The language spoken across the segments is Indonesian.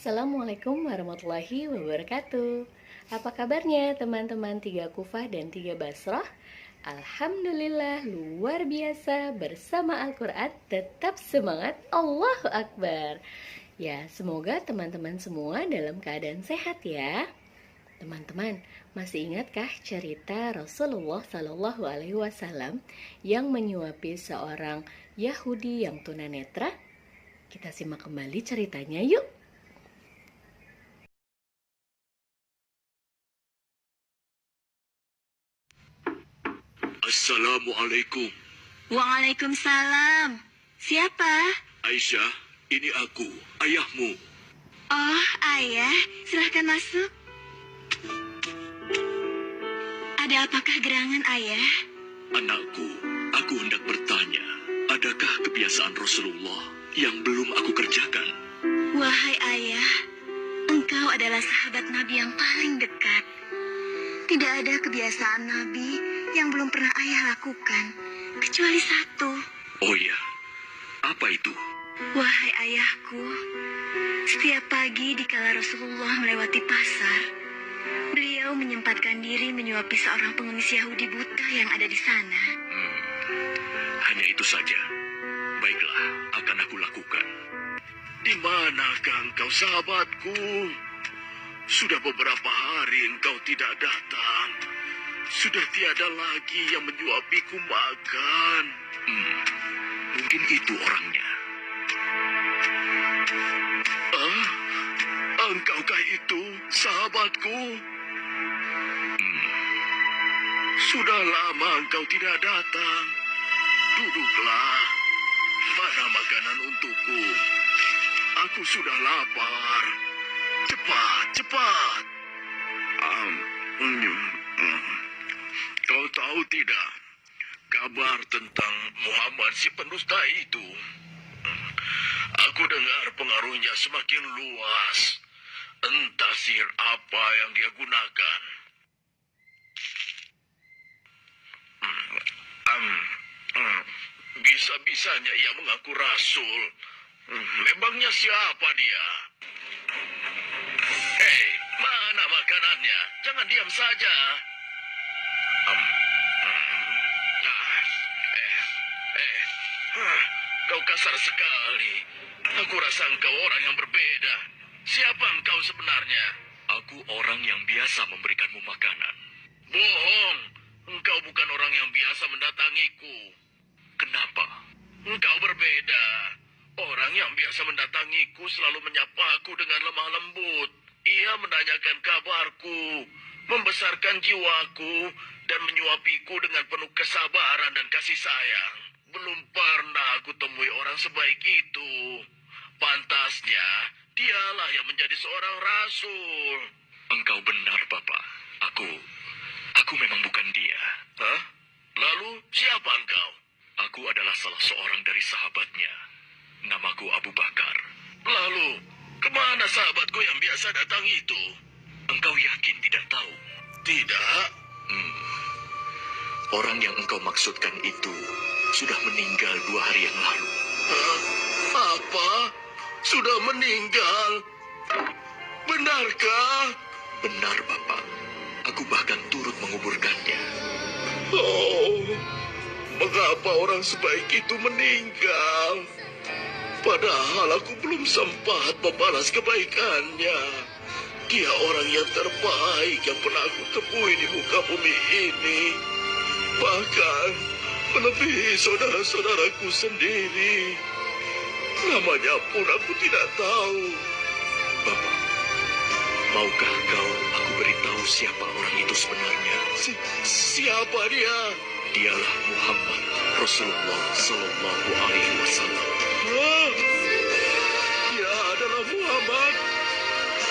Assalamualaikum warahmatullahi wabarakatuh. Apa kabarnya teman-teman 3 Kufah dan 3 Basroh? Alhamdulillah luar biasa, bersama Al-Quran tetap semangat, Allahu Akbar. Ya, semoga teman-teman semua dalam keadaan sehat ya. Teman-teman, masih ingatkah cerita Rasulullah Shallallahu Alaihi Wasallam yang menyuapi seorang Yahudi yang tunanetra? Kita simak kembali ceritanya yuk. Assalamualaikum. Waalaikumsalam. Siapa? Aisyah, ini aku, ayahmu. Oh, ayah. Silahkan masuk. Ada apakah gerangan, ayah? Anakku, aku hendak bertanya, adakah kebiasaan Rasulullah yang belum aku kerjakan? Wahai ayah, engkau adalah sahabat Nabi yang paling dekat. Tidak ada kebiasaan Nabi yang belum pernah ayah lakukan, kecuali satu. Oh ya, apa itu? Wahai ayahku, setiap pagi dikala Rasulullah melewati pasar, beliau menyempatkan diri menyuapi seorang pengemis Yahudi buta yang ada di sana. Hanya itu saja. Baiklah, akan aku lakukan. Di manakah engkau, sahabatku? Sudah beberapa hari engkau tidak datang. Sudah tiada lagi yang menyuapiku makan. Mungkin itu orangnya. Engkaukah itu, sahabatku? Sudah lama engkau tidak datang. Duduklah. Mana makanan untukku? Aku sudah lapar. Cepat, cepat. Kau tahu tidak kabar tentang Muhammad si pendusta itu? Aku dengar pengaruhnya semakin luas. Entah sihir apa yang dia gunakan. Bisa-bisanya ia mengaku rasul. Memangnya siapa dia? Hei, mana makanannya? Jangan diam saja. Kau kasar sekali. Aku rasa engkau orang yang berbeda. Siapa engkau sebenarnya? Aku orang yang biasa memberikanmu makanan. Bohong. Engkau bukan orang yang biasa mendatangiku. Kenapa? Engkau berbeda. Orang yang biasa mendatangiku selalu menyapaku dengan lemah lembut. Ia menanyakan kabarku, membesarkan jiwaku, dan menyuapiku dengan penuh kesabaran dan kasih sayang. Belum pernah aku temui orang sebaik itu. Pantasnya, dialah yang menjadi seorang rasul. Engkau benar, Bapak. Aku memang bukan dia. Hah? Lalu, siapa engkau? Aku adalah salah seorang dari sahabatnya. Namaku Abu Bakar. Lalu, kemana sahabatku yang biasa datang itu? Engkau yakin tidak tahu? Tidak. Orang yang engkau maksudkan itu sudah meninggal 2 hari yang lalu. Hah? Apa? Sudah meninggal? Benarkah? Benar, Bapak. Aku bahkan turut menguburkannya. Oh, mengapa orang sebaik itu meninggal? Padahal aku belum sempat membalas kebaikannya. Dia orang yang terbaik yang pernah aku temui di muka bumi ini. Bahkan melebihi saudara-saudaraku sendiri. Namanya pun aku tidak tahu. Bapak, maukah aku beritahu siapa orang itu sebenarnya? Siapa dia? Dialah Muhammad Rasulullah Sallallahu Alaihi Wasallam. Dia adalah Muhammad.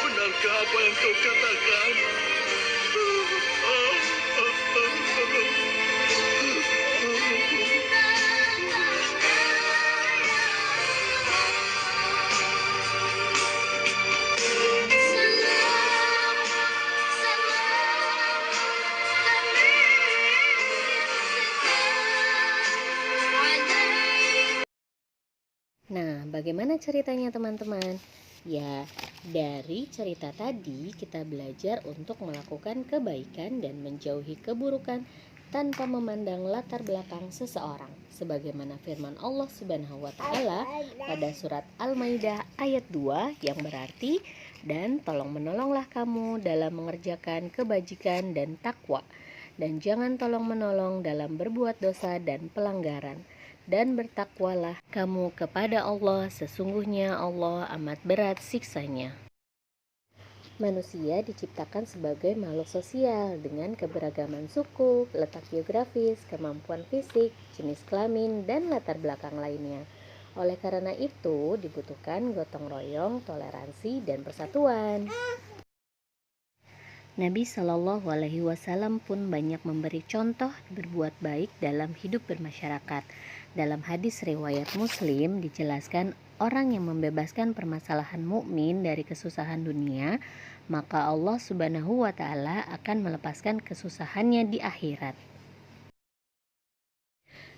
Benarkah apa yang kau katakan? Nah, bagaimana ceritanya teman-teman? Ya, dari cerita tadi kita belajar untuk melakukan kebaikan dan menjauhi keburukan tanpa memandang latar belakang seseorang. Sebagaimana firman Allah Subhanahu wa taala pada surat Al-Maidah ayat 2 yang berarti, "Dan tolong menolonglah kamu dalam mengerjakan kebajikan dan takwa, dan jangan tolong menolong dalam berbuat dosa dan pelanggaran. Dan bertakwalah kamu kepada Allah, sesungguhnya Allah amat berat siksanya." Manusia diciptakan sebagai makhluk sosial dengan keberagaman suku, letak geografis, kemampuan fisik, jenis kelamin, dan latar belakang lainnya. Oleh karena itu, dibutuhkan gotong royong, toleransi, dan persatuan. Nabi Shallallahu Alaihi Wasallam pun banyak memberi contoh berbuat baik dalam hidup bermasyarakat. Dalam hadis riwayat Muslim dijelaskan, orang yang membebaskan permasalahan mukmin dari kesusahan dunia, maka Allah Subhanahu wa taala akan melepaskan kesusahannya di akhirat.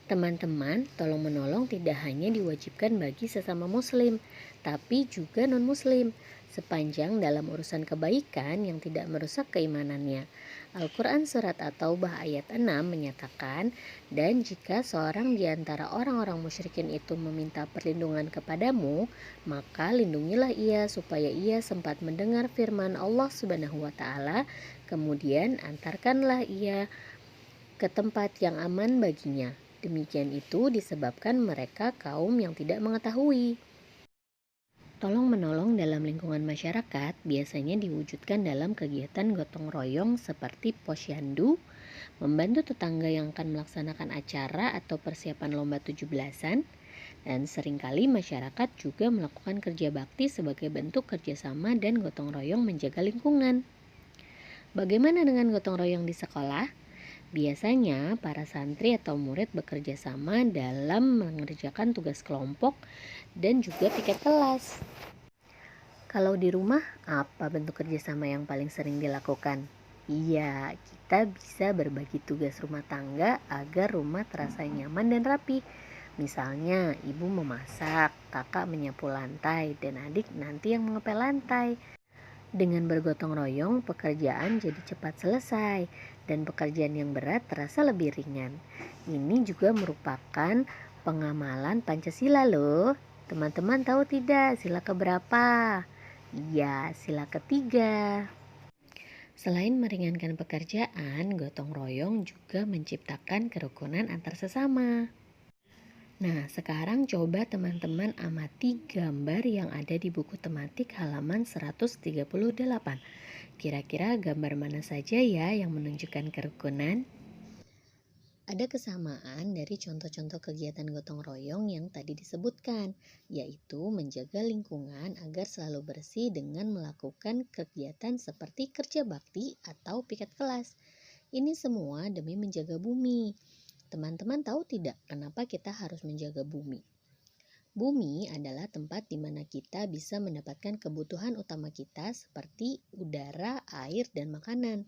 Teman-teman, tolong menolong tidak hanya diwajibkan bagi sesama muslim, tapi juga non-muslim, sepanjang dalam urusan kebaikan yang tidak merusak keimanannya. Al-Quran Surat At-Taubah ayat 6 menyatakan, "Dan jika seorang di antara orang-orang musyrikin itu meminta perlindungan kepadamu, maka lindungilah ia supaya ia sempat mendengar firman Allah Subhanahu wa taala, kemudian antarkanlah ia ke tempat yang aman baginya." Demikian itu disebabkan mereka kaum yang tidak mengetahui. Tolong menolong dalam lingkungan masyarakat biasanya diwujudkan dalam kegiatan gotong royong seperti posyandu, membantu tetangga yang akan melaksanakan acara atau persiapan lomba 17-an, dan seringkali masyarakat juga melakukan kerja bakti sebagai bentuk kerjasama dan gotong royong menjaga lingkungan. Bagaimana dengan gotong royong di sekolah? Biasanya para santri atau murid bekerja sama dalam mengerjakan tugas kelompok dan juga piket kelas. Kalau di rumah, apa bentuk kerjasama yang paling sering dilakukan? Iya, kita bisa berbagi tugas rumah tangga agar rumah terasa nyaman dan rapi. Misalnya, ibu memasak, kakak menyapu lantai, dan adik nanti yang mengepel lantai. Dengan bergotong royong, pekerjaan jadi cepat selesai dan pekerjaan yang berat terasa lebih ringan. Ini juga merupakan pengamalan Pancasila loh. Teman-teman tahu tidak sila keberapa? Iya, sila ketiga. Selain meringankan pekerjaan, gotong royong juga menciptakan kerukunan antar sesama. Nah, sekarang coba teman-teman amati gambar yang ada di buku tematik halaman 138. Kira-kira gambar mana saja ya yang menunjukkan kerukunan? Ada kesamaan dari contoh-contoh kegiatan gotong royong yang tadi disebutkan, yaitu menjaga lingkungan agar selalu bersih dengan melakukan kegiatan seperti kerja bakti atau piket kelas. Ini semua demi menjaga bumi. Teman-teman tahu tidak kenapa kita harus menjaga bumi? Bumi adalah tempat di mana kita bisa mendapatkan kebutuhan utama kita seperti udara, air, dan makanan.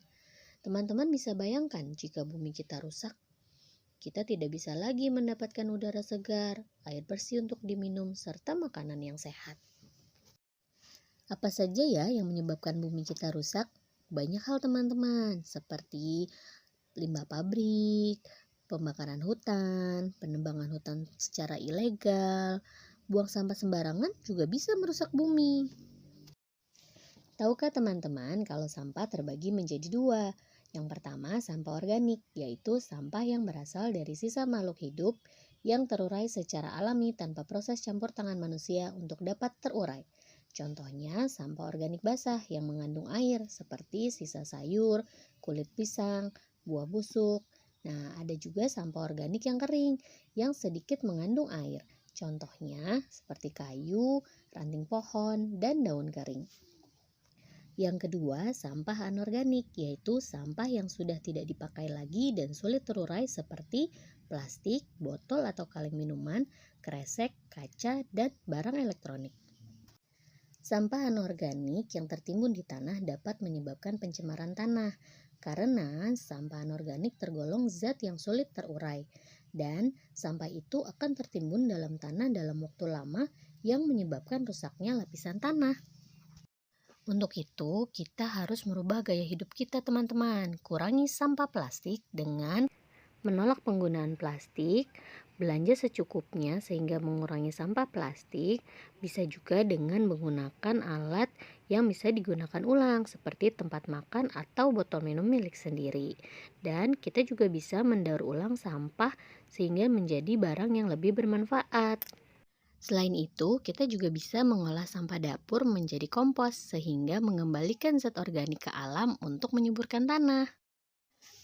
Teman-teman bisa bayangkan jika bumi kita rusak, kita tidak bisa lagi mendapatkan udara segar, air bersih untuk diminum, serta makanan yang sehat. Apa saja ya yang menyebabkan bumi kita rusak? Banyak hal teman-teman, seperti limbah pabrik, pembakaran hutan, penebangan hutan secara ilegal, buang sampah sembarangan juga bisa merusak bumi. Tahukah teman-teman kalau sampah terbagi menjadi dua? Yang pertama sampah organik, yaitu sampah yang berasal dari sisa makhluk hidup yang terurai secara alami tanpa proses campur tangan manusia untuk dapat terurai. Contohnya sampah organik basah yang mengandung air seperti sisa sayur, kulit pisang, buah busuk. Nah, ada juga sampah organik yang kering yang sedikit mengandung air. Contohnya seperti kayu, ranting pohon, dan daun kering. Yang kedua, sampah anorganik, yaitu sampah yang sudah tidak dipakai lagi dan sulit terurai seperti plastik, botol atau kaleng minuman, kresek, kaca, dan barang elektronik. Sampah anorganik yang tertimbun di tanah dapat menyebabkan pencemaran tanah karena sampah anorganik tergolong zat yang sulit terurai dan sampah itu akan tertimbun dalam tanah dalam waktu lama yang menyebabkan rusaknya lapisan tanah. Untuk itu, kita harus merubah gaya hidup kita, teman-teman. Kurangi sampah plastik dengan menolak penggunaan plastik, belanja secukupnya sehingga mengurangi sampah plastik, bisa juga dengan menggunakan alat yang bisa digunakan ulang seperti tempat makan atau botol minum milik sendiri. Dan kita juga bisa mendaur ulang sampah sehingga menjadi barang yang lebih bermanfaat. Selain itu, kita juga bisa mengolah sampah dapur menjadi kompos sehingga mengembalikan zat organik ke alam untuk menyuburkan tanah.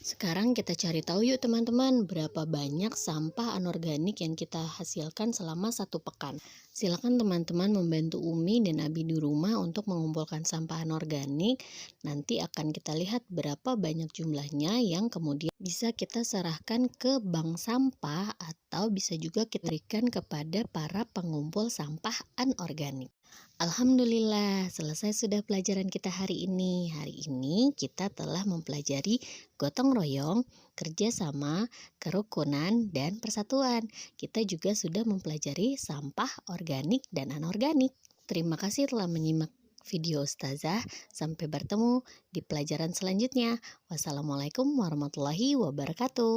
Sekarang kita cari tahu yuk teman-teman, berapa banyak sampah anorganik yang kita hasilkan selama 1 pekan. Silakan teman-teman membantu Umi dan Abi di rumah untuk mengumpulkan sampah anorganik. Nanti akan kita lihat berapa banyak jumlahnya yang kemudian bisa kita serahkan ke bank sampah atau bisa juga kita berikan kepada para pengumpul sampah anorganik. Alhamdulillah, selesai sudah pelajaran kita hari ini. Hari ini kita telah mempelajari gotong royong, kerjasama, kerukunan, dan persatuan. Kita juga sudah mempelajari sampah organik dan anorganik. Terima kasih telah menyimak video Ustazah. Sampai bertemu di pelajaran selanjutnya. Wassalamualaikum warahmatullahi wabarakatuh.